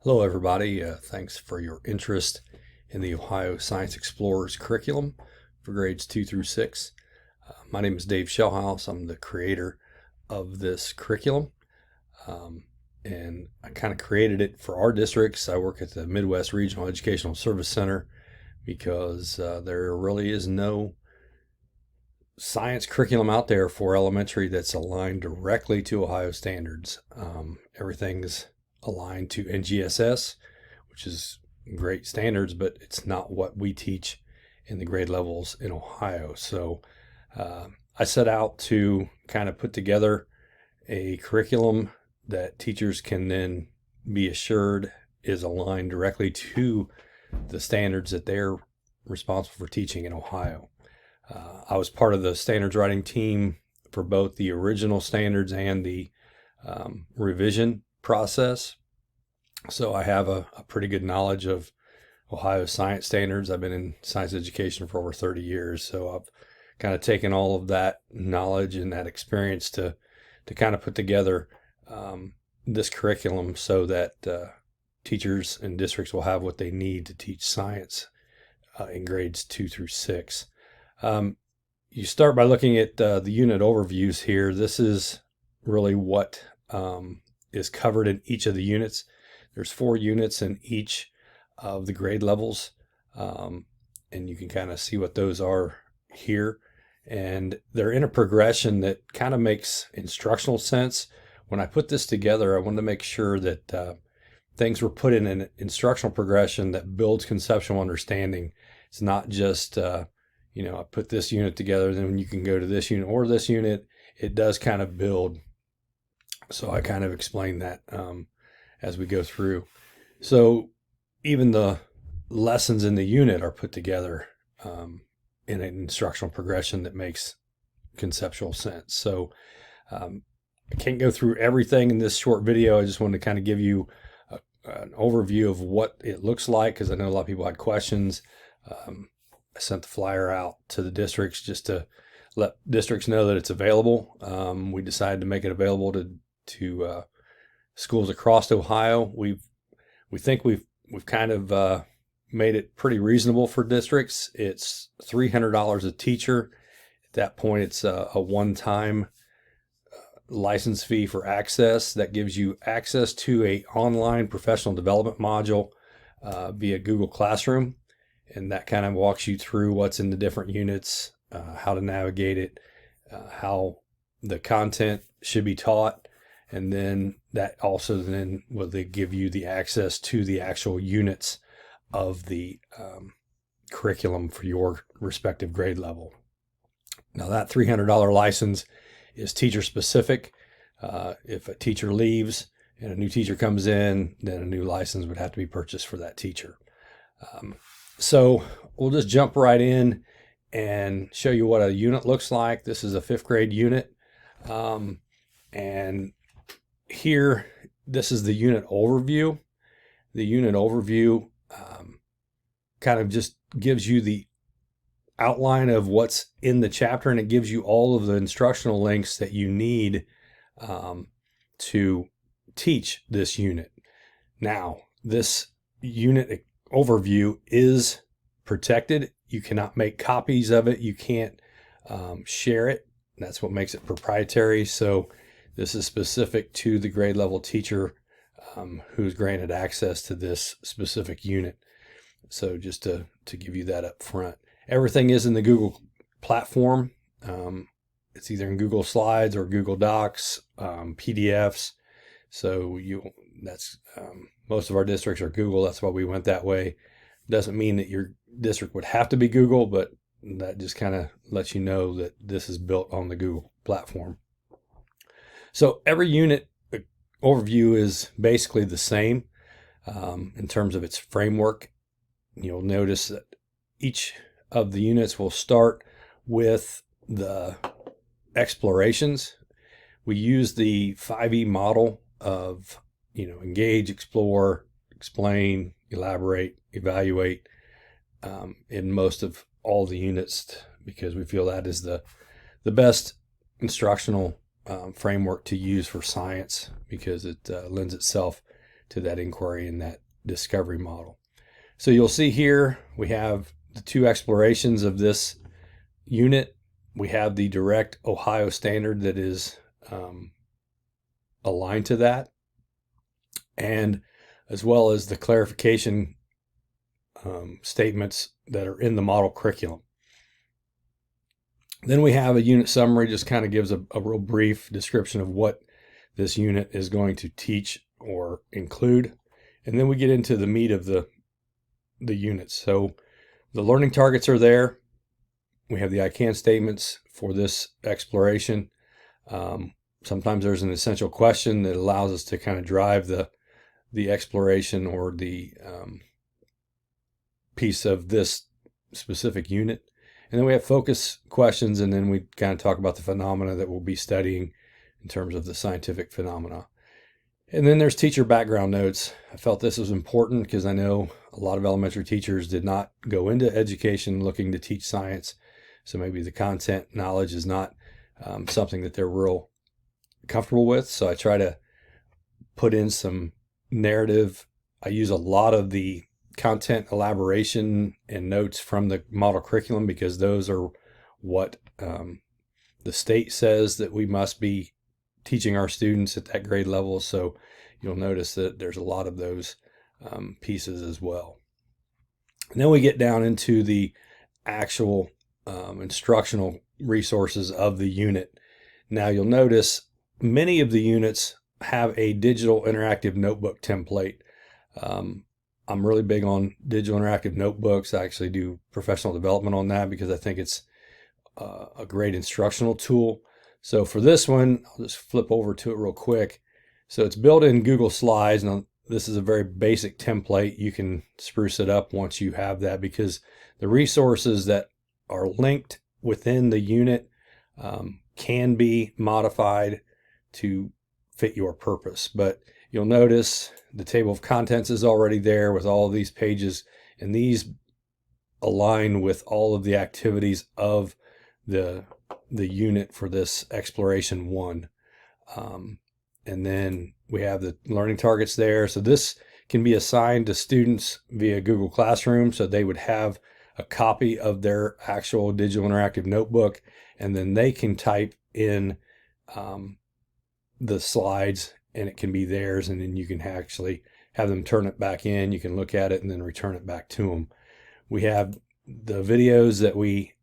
Hello, everybody. Thanks for your interest in the Ohio Science Explorers curriculum for grades 2 through 6. My name is Dave Shellhouse. I'm the creator of this curriculum, and I kind of created it for our districts. I work at the Midwest Regional Educational Service Center because there really is no science curriculum out there for elementary that's aligned directly to Ohio standards. Everything's aligned to NGSS, which is great standards, but it's not what we teach in the grade levels in Ohio. So I set out to kind of put together a curriculum that teachers can then be assured is aligned directly to the standards that they're responsible for teaching in Ohio. I was part of the standards writing team for both the original standards and the revision process. So I have a pretty good knowledge of Ohio science standards. I've been in science education for over 30 years. So I've kind of taken all of that knowledge and that experience to kind of put together this curriculum so that teachers and districts will have what they need to teach science in grades 2 through 6. You start by looking at the unit overviews here. This is really what is covered in each of the units. There's 4 units in each of the grade levels, and you can kind of see what those are here. And they're in a progression that kind of makes instructional sense. When I put this together, I wanted to make sure that things were put in an instructional progression that builds conceptual understanding. It's not just I put this unit together, then you can go to this unit or this unit. It does kind of build. So I kind of explain that as we go through. So even the lessons in the unit are put together in an instructional progression that makes conceptual sense. So I can't go through everything in this short video. I just wanted to kind of give you an overview of what it looks like, because I know a lot of people had questions. I sent the flyer out to the districts just to let districts know that it's available. We decided to make it available to schools across Ohio. We think we've kind of made it pretty reasonable for districts. It's $300 a teacher. At that point, it's a one-time license fee for access that gives you access to a online professional development module via Google Classroom. And that kind of walks you through what's in the different units, how to navigate it, how the content should be taught. And then that also then will give you the access to the actual units of the curriculum for your respective grade level. Now that $300 license is teacher specific. If a teacher leaves and a new teacher comes in, then a new license would have to be purchased for that teacher. So we'll just jump right in and show you what a unit looks like. This is a 5th grade unit. And here, this is the unit overview. The unit overview kind of just gives you the outline of what's in the chapter, and it gives you all of the instructional links that you need to teach this unit. Now, this unit overview is protected. You cannot make copies of it. You can't share it. That's what makes it proprietary. So this is specific to the grade level teacher who's granted access to this specific unit. So just to give you that up front. Everything is in the Google platform. It's either in Google Slides or Google Docs, PDFs. So most of our districts are Google. That's why we went that way. Doesn't mean that your district would have to be Google, but that just kind of lets you know that this is built on the Google platform. So every unit overview is basically the same in terms of its framework. You'll notice that each of the units will start with the explorations. We use the 5E model of engage, explore, explain, elaborate, evaluate in most of all the units, because we feel that is the best instructional framework to use for science, because it lends itself to that inquiry and that discovery model. So you'll see here we have the two explorations of this unit. We have the direct Ohio standard that is aligned to that, and as well as the clarification statements that are in the model curriculum. Then we have a unit summary, just kind of gives a real brief description of what this unit is going to teach or include. And then we get into the meat of the units. So the learning targets are there. We have the I can statements for this exploration. Sometimes there's an essential question that allows us to kind of drive the exploration or the piece of this specific unit. And then we have focus questions, and then we kind of talk about the phenomena that we'll be studying in terms of the scientific phenomena. And then there's teacher background notes. I felt this was important because I know a lot of elementary teachers did not go into education looking to teach science. So maybe the content knowledge is not something that they're real comfortable with. So I try to put in some narrative. I use a lot of the content elaboration and notes from the model curriculum because those are what the state says that we must be teaching our students at that grade level. So you'll notice that there's a lot of those pieces as well. And then we get down into the actual instructional resources of the unit. Now you'll notice many of the units have a digital interactive notebook template. I'm really big on digital interactive notebooks. I actually do professional development on that because I think it's a great instructional tool. So for this one, I'll just flip over to it real quick. So it's built in Google Slides. Now, this is a very basic template. You can spruce it up once you have that because the resources that are linked within the unit can be modified to fit your purpose. But you'll notice the table of contents is already there with all of these pages, and these align with all of the activities of the unit for this exploration 1. And then we have the learning targets there. So this can be assigned to students via Google Classroom. So they would have a copy of their actual digital interactive notebook, and then they can type in the slides and it can be theirs. And then you can actually have them turn it back in. You can look at it and then return it back to them. We have the videos that we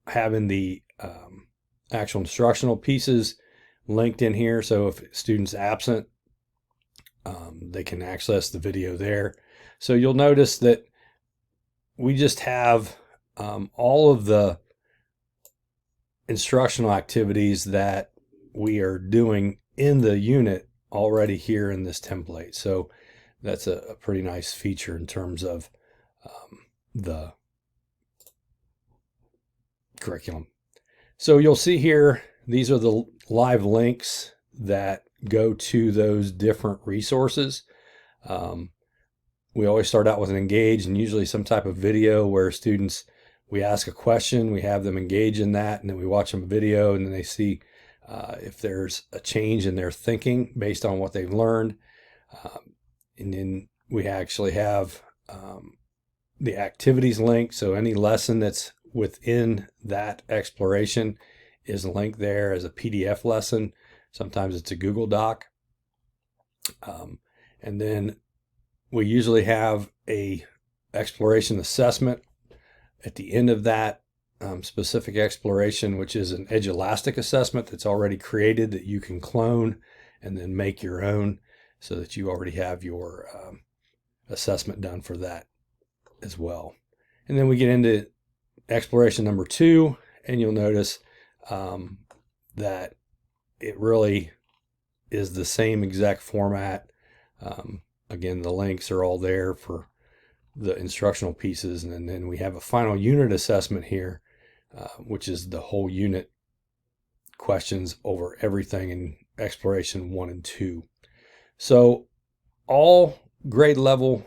have in the actual instructional pieces linked in here. So if a student's absent, they can access the video there. So you'll notice that we just have all of the instructional activities that we are doing in the unit already here in this template. So that's a pretty nice feature in terms of the curriculum. So you'll see here, these are the live links that go to those different resources. We always start out with an engage and usually some type of video where students, we ask a question, we have them engage in that, and then we watch them a video, and then they see if there's a change in their thinking based on what they've learned. And then we actually have the activities link. So any lesson that's within that exploration is linked there as a PDF lesson. Sometimes it's a Google Doc. And then we usually have a exploration assessment at the end of that specific exploration, which is an Edulastic assessment that's already created that you can clone and then make your own so that you already have your assessment done for that as well. And then we get into exploration number 2, and you'll notice that it really is the same exact format. Again, the links are all there for the instructional pieces, and then we have a final unit assessment here, which is the whole unit questions over everything in exploration 1 and 2. So all grade level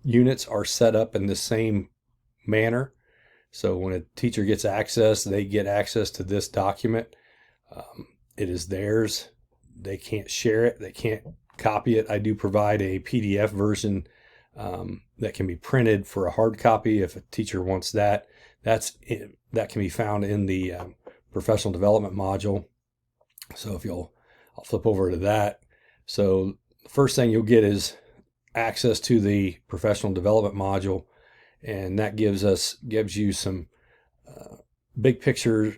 units are set up in the same manner. So when a teacher gets access, they get access to this document. It is theirs. They can't share it. They can't copy it, I do provide a PDF version that can be printed for a hard copy if a teacher wants that. That can be found in the professional development module. So I'll flip over to that. So the first thing you'll get is access to the professional development module, and that gives you some big picture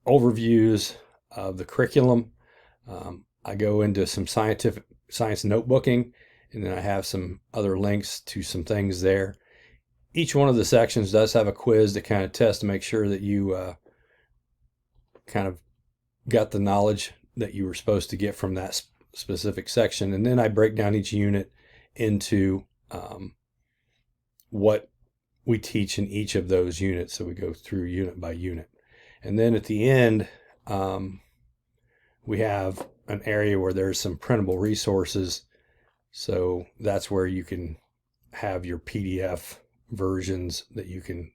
overviews of the curriculum. I go into some science notebooking, and then I have some other links to some things there. Each one of the sections does have a quiz to kind of test to make sure that you kind of got the knowledge that you were supposed to get from that specific section. And then I break down each unit into what we teach in each of those units. So we go through unit by unit. And then at the end, we have an area where there's some printable resources. So that's where you can have your PDF versions that you can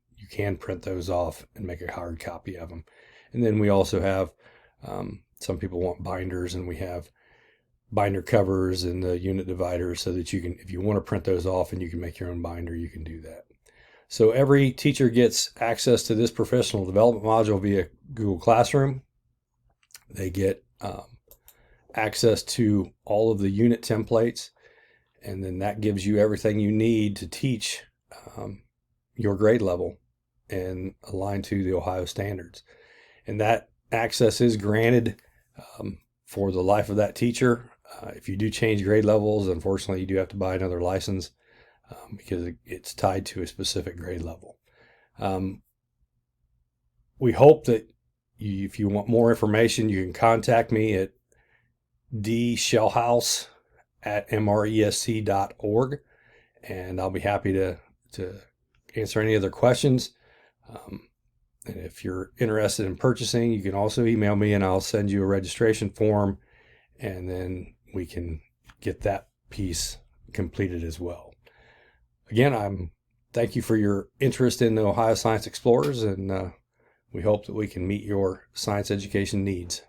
print those off and make a hard copy of them. And then we also have, some people want binders, and we have binder covers and the unit dividers so that you can, if you want to print those off and you can make your own binder, you can do that. So every teacher gets access to this professional development module via Google Classroom. They get access to all of the unit templates, and then that gives you everything you need to teach your grade level and align to the Ohio standards. And that access is granted for the life of that teacher. If you do change grade levels, unfortunately, you do have to buy another license because it's tied to a specific grade level. We hope that if you want more information, you can contact me at dshellhouse@mresc.org, and I'll be happy to answer any other questions. And if you're interested in purchasing, you can also email me and I'll send you a registration form, and then we can get that piece completed as well. Again, thank you for your interest in the Ohio Science Explorers, and we hope that we can meet your science education needs.